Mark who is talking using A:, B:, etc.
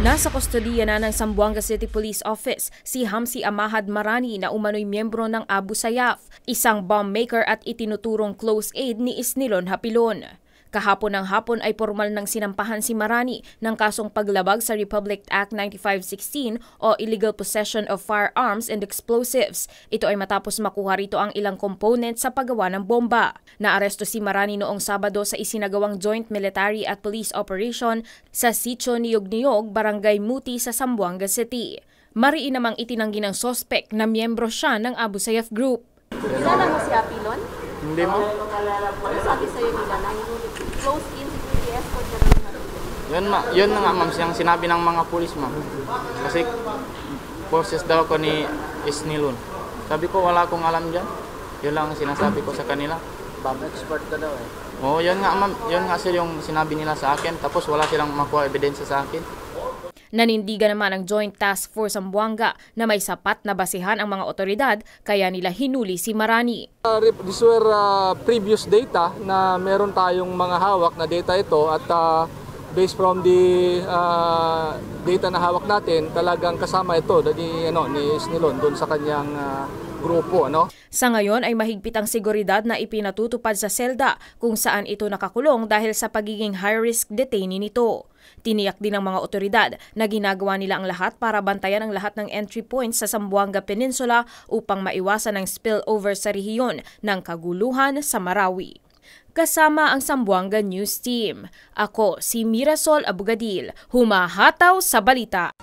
A: Nasa kustodiya na ng Zamboanga City Police Office si Hamsi Amahad Marani na umano'y miyembro ng Abu Sayyaf, isang bomb maker at itinuturong close aide ni Isnilon Hapilon. Kahapon ng hapon ay formal nang sinampahan si Marani ng kasong paglabag sa Republic Act 9516 o Illegal Possession of Firearms and Explosives. Ito ay matapos makuha rito ang ilang component sa paggawa ng bomba. Naaresto si Marani noong Sabado sa isinagawang joint military at police operation sa Sitio Niyog-Niyog, Barangay Muti sa Zamboanga City. Mariin namang itinanggi ng sospek na miyembro siya ng Abu Sayyaf Group.
B: Kilala mo si Hapilon?
C: Hindi mo?
B: Ano sabi sa'yo nila na yung close in security escort na rin natin?
C: Yun na nga ma'am, siyang sinabi ng mga pulis ma'am. Kasi forces daw ko ni Isnilon. Sabi ko wala akong alam dyan. Yun lang ang sinasabi ko sa kanila.
D: Bomb expert ka daw eh.
C: Oo, yun nga ma'am. Yun nga sir yung sinabi nila sa akin. Tapos wala silang makuha ebidensya sa akin.
A: Nanindigan naman ang Joint Task Force Zamboanga na may sapat na basihan ang mga otoridad kaya nila hinuli si Marani.
E: These were previous data na meron tayong mga hawak na data ito at based from the data na hawak natin, talagang kasama ito ni Isnilon doon sa kanyang grupo.
A: Sa ngayon ay mahigpit ang seguridad na ipinatutupad sa selda kung saan ito nakakulong dahil sa pagiging high-risk detainee nito. Tiniyak din ng mga otoridad na ginagawa nila ang lahat para bantayan ang lahat ng entry points sa Zamboanga Peninsula upang maiwasan ang spillover sa rehiyon ng kaguluhan sa Marawi. Kasama ang Zamboanga News Team, ako si Mirasol Abugadil, humahataw sa balita.